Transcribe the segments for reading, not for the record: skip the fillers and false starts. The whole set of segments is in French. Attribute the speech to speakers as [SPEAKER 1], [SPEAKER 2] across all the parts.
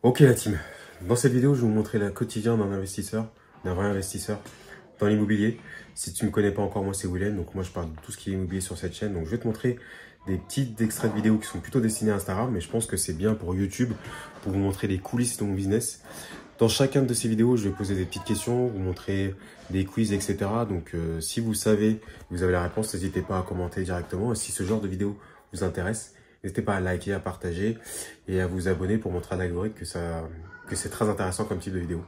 [SPEAKER 1] Ok la team, dans cette vidéo je vais vous montrer le quotidien d'un investisseur, d'un vrai investisseur dans l'immobilier. Si tu ne me connais pas encore, moi c'est Willen, donc moi je parle de tout ce qui est immobilier sur cette chaîne. Donc je vais te montrer des petits extraits de vidéos qui sont plutôt destinés à Instagram, mais je pense que c'est bien pour YouTube, pour vous montrer les coulisses de mon business. Dans chacune de ces vidéos, je vais poser des petites questions, vous montrer des quiz, etc. Donc si vous savez, vous avez la réponse, n'hésitez pas à commenter directement. Et si ce genre de vidéo vous intéresse, n'hésitez pas à liker, à partager et à vous abonner pour montrer à l'algorithme que c'est très intéressant comme type de vidéo.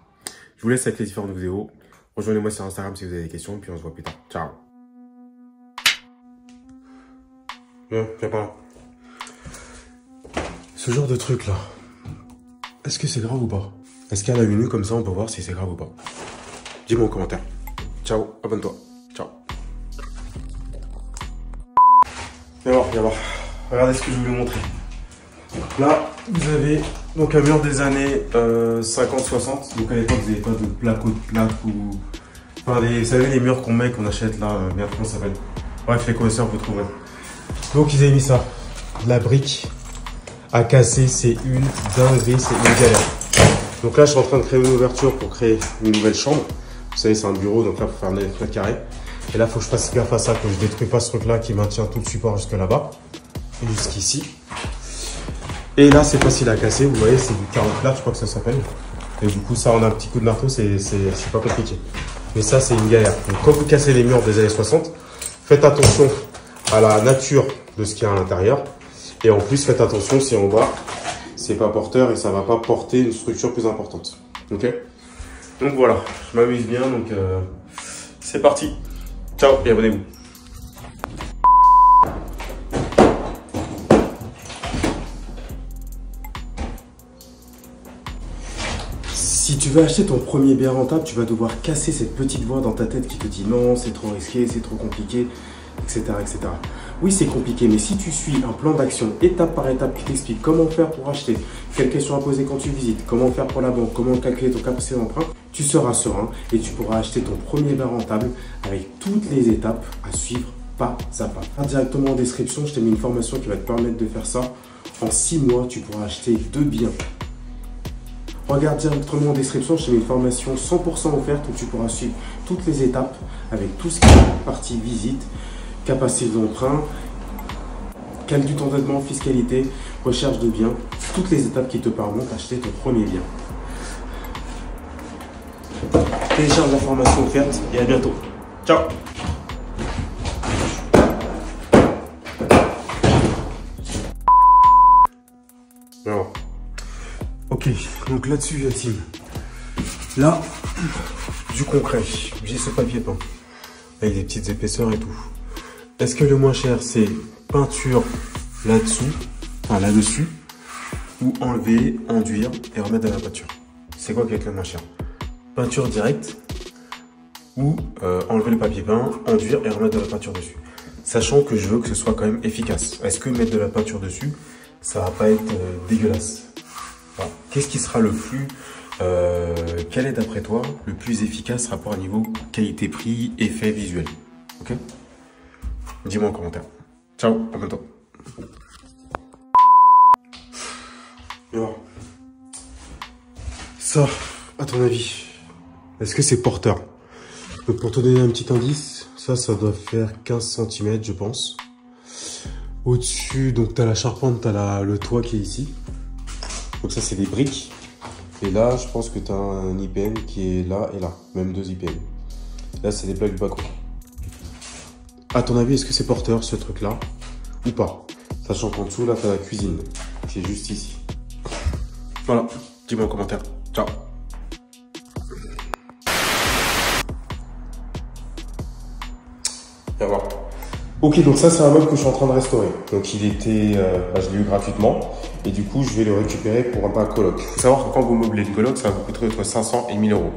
[SPEAKER 1] Je vous laisse avec les différentes vidéos. Rejoignez-moi sur Instagram si vous avez des questions, puis on se voit plus tard. Ciao. Viens par là. Ce genre de truc là, est-ce que c'est grave ou pas? Est-ce qu'à la vue comme ça, on peut voir si c'est grave ou pas? Dis-moi en commentaire. Ciao, abonne-toi. Ciao. Viens voir. Regardez ce que je vais vous montrer. Là, vous avez donc un mur des années 50-60. Donc à l'époque, vous n'avez pas de plaque ou de plaque ou... Enfin, vous savez, les murs qu'on achète là, merde, comment ça s'appelle? Bref, les connaisseurs, vous trouverez. Donc ils avaient mis ça. La brique à casser, c'est une dinguerie, c'est une galère. Donc là, je suis en train de créer une ouverture pour créer une nouvelle chambre. Vous savez, c'est un bureau, donc là, pour faire 9 mètres carrés. Et là, il faut que je fasse gaffe à ça, que je détruis pas ce truc-là qui maintient tout le support jusque là-bas. Et jusqu'ici. Et là, c'est facile à casser. Vous voyez, c'est du carreau plat, je crois que ça s'appelle. Et du coup, ça, on a un petit coup de marteau, c'est pas compliqué. Mais ça, c'est une galère. Donc, quand vous cassez les murs des années 60, faites attention à la nature de ce qu'il y a à l'intérieur. Et en plus, faites attention si en bas, c'est pas porteur et ça va pas porter une structure plus importante. Ok? Donc voilà, je m'amuse bien, donc c'est parti. Ciao et abonnez-vous. Si tu veux acheter ton premier bien rentable, tu vas devoir casser cette petite voix dans ta tête qui te dit non, c'est trop risqué, c'est trop compliqué, etc., etc. Oui, c'est compliqué, mais si tu suis un plan d'action étape par étape qui t'explique comment faire pour acheter, quelles questions à poser quand tu visites, comment faire pour la banque, comment calculer ton capacité d'emprunt, tu seras serein et tu pourras acheter ton premier bien rentable avec toutes les étapes à suivre pas à pas. Directement en description, je t'ai mis une formation qui va te permettre de faire ça. En 6 mois, tu pourras acheter 2 biens. Regarde directement en description, je t'ai mis une formation 100% offerte où tu pourras suivre toutes les étapes avec tout ce qui est partie visite, capacité d'emprunt, calcul d'endettement, fiscalité, recherche de biens, toutes les étapes qui te permettent d'acheter ton premier bien. Télécharge la formation offerte et à bientôt. Ciao. Alors, ok, donc là-dessus, la team. Là, du concret, j'ai ce papier peint avec des petites épaisseurs et tout. Est-ce que le moins cher, c'est peinture là-dessous, enfin là-dessus, ou enlever, enduire et remettre de la peinture? C'est quoi qui va être le moins cher? Peinture directe ou enlever le papier peint, enduire et remettre de la peinture dessus? Sachant que je veux que ce soit quand même efficace. Est-ce que mettre de la peinture dessus, ça va pas être dégueulasse? Voilà. Qu'est-ce qui sera le plus... quel est d'après toi le plus efficace rapport à niveau qualité-prix, effet visuel? Ok? Dis-moi en commentaire. Ciao, à bientôt. Ça, à ton avis, est-ce que c'est porteur? Donc pour te donner un petit indice, ça doit faire 15 cm je pense. Au-dessus, donc tu as la charpente, tu as le toit qui est ici. Donc ça c'est des briques. Et là, je pense que tu as un IPN qui est là et là, même 2 IPN. Là, c'est des plaques du balcon. À ton avis, est-ce que c'est porteur ce truc-là ou pas? Sachant qu'en dessous, là, tu as la cuisine qui est juste ici. Voilà, dis-moi en commentaire. Ciao. Viens voir. Ok, donc ça, c'est un meuble que je suis en train de restaurer. Donc il était, je l'ai eu gratuitement. Et du coup, je vais le récupérer pour un coloc. Il faut savoir que quand vous meublez le coloc, ça va vous coûter entre 500 et 1000 euros.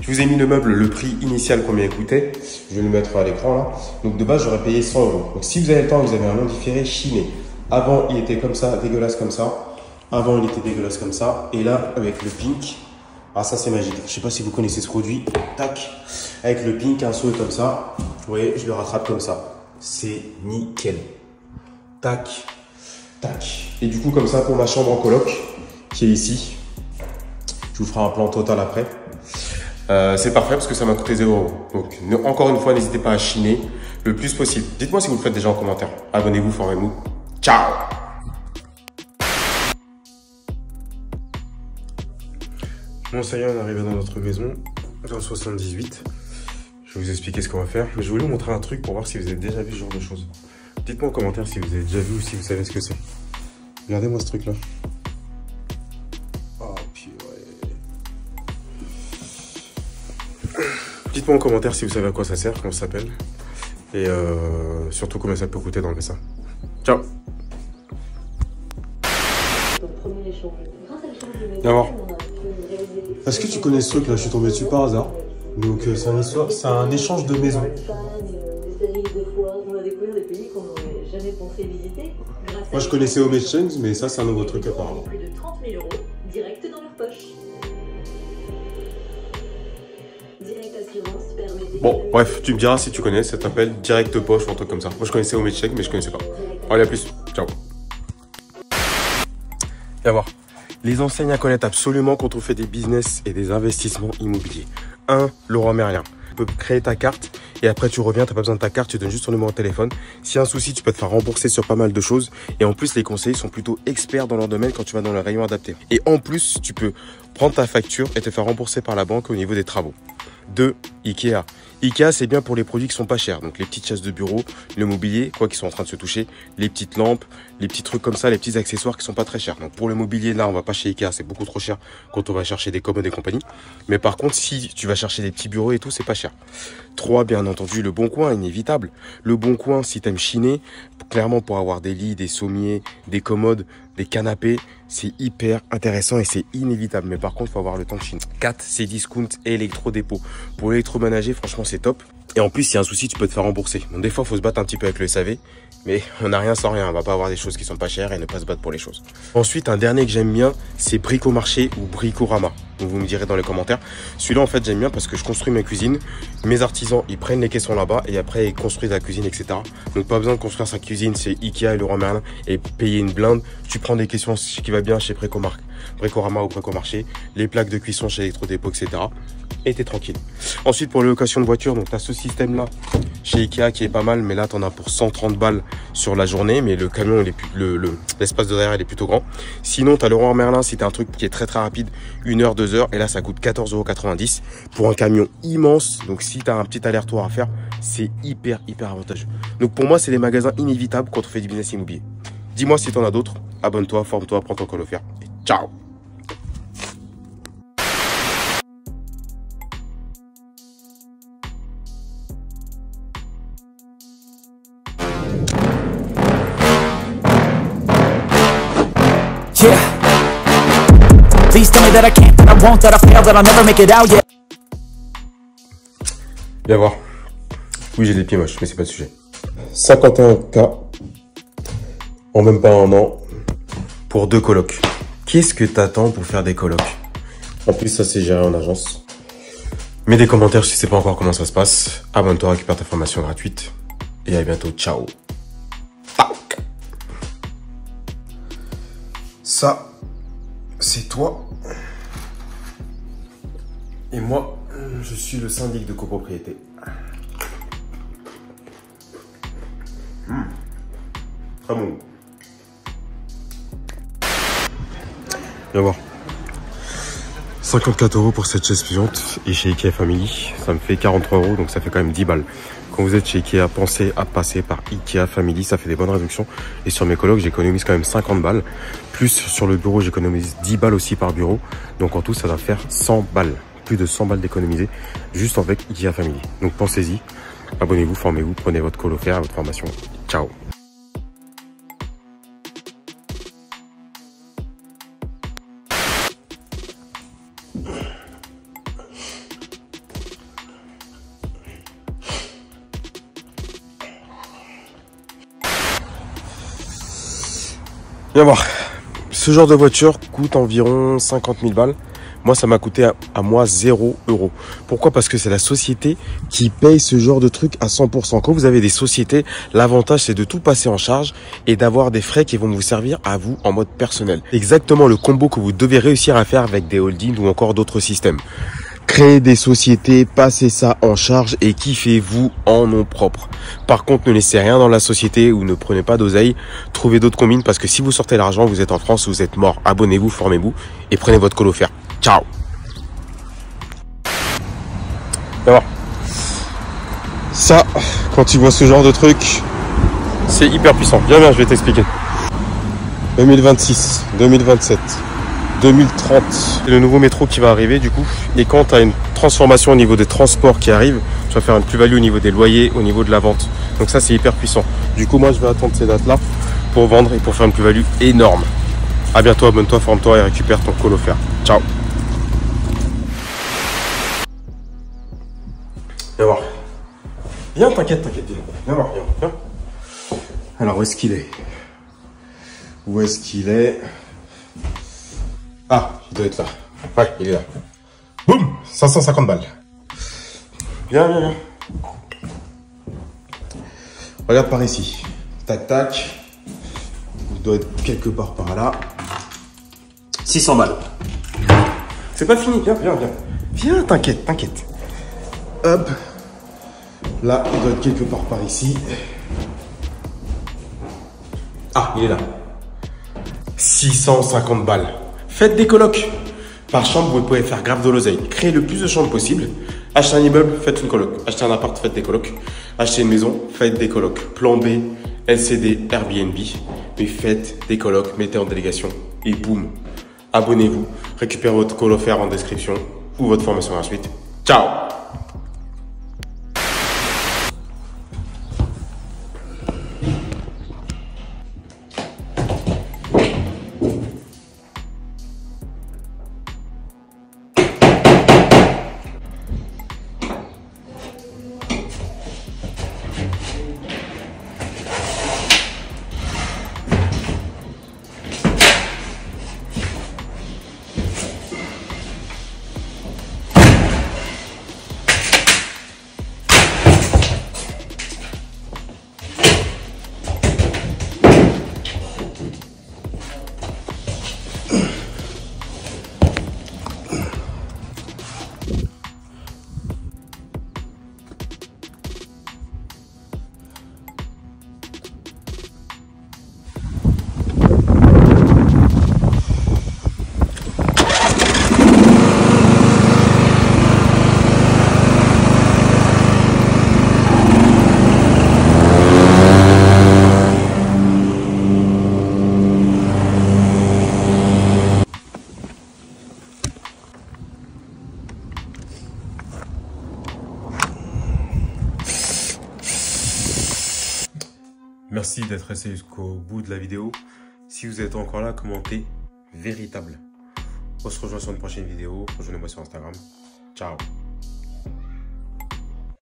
[SPEAKER 1] Je vous ai mis le meuble, le prix initial, combien il coûtait. Je vais le mettre à l'écran là. Donc de base, j'aurais payé 100 euros. Donc si vous avez le temps, vous avez un long différé chiné. Avant, il était comme ça, dégueulasse comme ça. Avant, il était dégueulasse comme ça. Et là, avec le pink, ah ça c'est magique. Je sais pas si vous connaissez ce produit. Tac. Avec le pink, un saut comme ça. Vous voyez, je le rattrape comme ça. C'est nickel. Tac. Tac. Et du coup, comme ça, pour ma chambre en coloc, qui est ici, Je vous ferai un plan total après. C'est parfait parce que ça m'a coûté 0 €. Donc, encore une fois, n'hésitez pas à chiner le plus possible. Dites-moi si vous le faites déjà en commentaire. Abonnez-vous, formez-vous. Ciao! Bon, ça y est, on est arrivé dans notre maison, dans le 78. Je vais vous expliquer ce qu'on va faire. Mais je voulais vous montrer un truc pour voir si vous avez déjà vu ce genre de choses. Dites-moi en commentaire si vous avez déjà vu ou si vous savez ce que c'est. Regardez-moi ce truc-là. Oh, purée. Dites-moi en commentaire si vous savez à quoi ça sert, comment ça s'appelle. Et surtout combien ça peut coûter d'enlever ça. Ciao. D'abord. Est-ce que tu connais ce truc là? Je suis tombé dessus par hasard. Donc c'est un échange de maisons. Moi je connaissais Home Exchange, mais ça c'est un nouveau truc apparemment. Plus de 30 000 € direct dans leur poche. Bon, bref, tu me diras si tu connais, ça t'appelle Direct Poche ou un truc comme ça. Moi je connaissais Home Exchange, mais je connaissais pas. Allez, à plus. Ciao. Viens voir. Les enseignes à connaître absolument quand on fait des business et des investissements immobiliers. 1. Leroy Merlin. Tu peux créer ta carte et après tu reviens, tu n'as pas besoin de ta carte, tu donnes juste ton numéro de téléphone. S'il y a un souci, tu peux te faire rembourser sur pas mal de choses. Et en plus, les conseillers sont plutôt experts dans leur domaine quand tu vas dans le rayon adapté. Et en plus, tu peux prendre ta facture et te faire rembourser par la banque au niveau des travaux. 2. Ikea. Ikea, c'est bien pour les produits qui sont pas chers. Donc les petites chaises de bureau, le mobilier, quoi, qui sont en train de se toucher, les petites lampes, les petits trucs comme ça, les petits accessoires qui sont pas très chers. Donc pour le mobilier, là, on va pas chez Ikea, c'est beaucoup trop cher quand on va chercher des commodes et compagnie. Mais par contre, si tu vas chercher des petits bureaux et tout, c'est pas cher. 3, bien entendu, le Bon Coin, inévitable. Le Bon Coin, si t'aimes chiner, clairement pour avoir des lits, des sommiers, des commodes, des canapés, c'est hyper intéressant et c'est inévitable. Mais par contre, il faut avoir le temps de chiner. 4, c'est Discount et électrodépôt. Pour l'électroménager, franchement, c'est top. Et en plus, s'il y a un souci, tu peux te faire rembourser. Bon, des fois, il faut se battre un petit peu avec le SAV, mais on n'a rien sans rien. On va pas avoir des choses qui sont pas chères et ne pas se battre pour les choses. Ensuite, un dernier que j'aime bien, c'est Bricomarché ou Bricorama. Donc, vous me direz dans les commentaires. Celui-là, en fait, j'aime bien parce que je construis ma cuisine. Mes artisans, ils prennent les caissons là-bas et après, ils construisent la cuisine, etc. Donc, pas besoin de construire sa cuisine. C'est Ikea et Leroy Merlin et payer une blinde. Tu prends des caissons qui va bien chez Bricorama ou Bricomarché, les plaques de cuisson chez Electrodépôt, etc. Et t'es tranquille. Ensuite, pour les locations de voitures, donc tu as ce système-là chez Ikea qui est pas mal, mais là, tu en as pour 130 balles sur la journée, mais le camion, l'espace de derrière, il est plutôt grand. Sinon, tu as Leroy Merlin, si tu as un truc qui est très très rapide, 1 heure, 2 heures, et là, ça coûte 14,90 € pour un camion immense. Donc, si tu as un petit aller-retour à faire, c'est hyper avantageux. Donc, pour moi, c'est des magasins inévitables quand on fait du business immobilier. Dis-moi si tu en as d'autres, abonne-toi, forme-toi, prends ton call offert, et ciao!
[SPEAKER 2] Yeah. Please tell me that I can't, that I won't, that I fail, that I'll never make it out, yeah.
[SPEAKER 1] Viens voir. Oui, j'ai des pieds moches, mais c'est pas le sujet. 51K en même pas un an pour 2 colocs. Qu'est-ce que t'attends pour faire des colocs? En plus, ça c'est géré en agence. Mets des commentaires si tu sais pas encore comment ça se passe. Abonne-toi, récupère ta formation gratuite. Et à bientôt. Ciao. Ça, c'est toi. Et moi, je suis le syndic de copropriété. Très bon. Viens voir. 54 € pour cette chaise pliante. Et chez Ikea Family, ça me fait 43 €, donc ça fait quand même 10 balles. Quand vous êtes chez Ikea, pensez à passer par Ikea Family, ça fait des bonnes réductions. Et sur mes colocs, j'économise quand même 50 balles. Plus sur le bureau, j'économise 10 balles aussi par bureau. Donc en tout, ça va faire 100 balles. Plus de 100 balles d'économiser juste avec Ikea Family. Donc pensez-y, abonnez-vous, formez-vous, prenez votre call offert à votre formation. Ciao. Viens voir. Ce genre de voiture coûte environ 50 000 balles. Moi, ça m'a coûté à moi 0 €. Pourquoi? Parce que c'est la société qui paye ce genre de truc à 100%. Quand vous avez des sociétés, l'avantage, c'est de tout passer en charge et d'avoir des frais qui vont vous servir à vous en mode personnel. Exactement le combo que vous devez réussir à faire avec des holdings ou encore d'autres systèmes. Créez des sociétés, passez ça en charge et kiffez-vous en nom propre. Par contre, ne laissez rien dans la société ou ne prenez pas d'oseille. Trouvez d'autres combines parce que si vous sortez l'argent, vous êtes en France, vous êtes mort. Abonnez-vous, formez-vous et prenez votre call offert. Ciao. Alors, ça, quand tu vois ce genre de truc, c'est hyper puissant. Viens, je vais t'expliquer. 2026, 2027. 2030. C'est le nouveau métro qui va arriver du coup. Et quand tu as une transformation au niveau des transports qui arrive, tu vas faire une plus-value au niveau des loyers, au niveau de la vente. Donc ça, c'est hyper puissant. Du coup, moi, je vais attendre ces dates-là pour vendre et pour faire une plus-value énorme. À bientôt, abonne-toi, forme-toi et récupère ton call offert. Ciao. Viens voir. Viens, t'inquiète. Viens voir, viens. Alors, où est-ce qu'il est? Où est-ce qu'il est? Ah, il doit être là. Ouais, il est là. Boum, 550 balles. Viens. Regarde par ici. Tac. Il doit être quelque part par là. 600 balles. C'est pas fini, viens. Viens, t'inquiète. Hop. Là, il doit être quelque part par ici. Ah, il est là. 650 balles. Faites des colocs. Par chambre, vous pouvez faire grave de l'oseille. Créez le plus de chambres possible. Achetez un immeuble, faites une coloc. Achetez un appart, faites des colocs. Achetez une maison, faites des colocs. Plan B, LCD, Airbnb. Mais faites des colocs, mettez en délégation. Et boum. Abonnez-vous. Récupérez votre call offert en description ou votre formation gratuite. Ciao. Merci d'être resté jusqu'au bout de la vidéo. Si vous êtes encore là, commentez véritable. On se rejoint sur une prochaine vidéo. Rejoignez-moi sur Instagram. Ciao.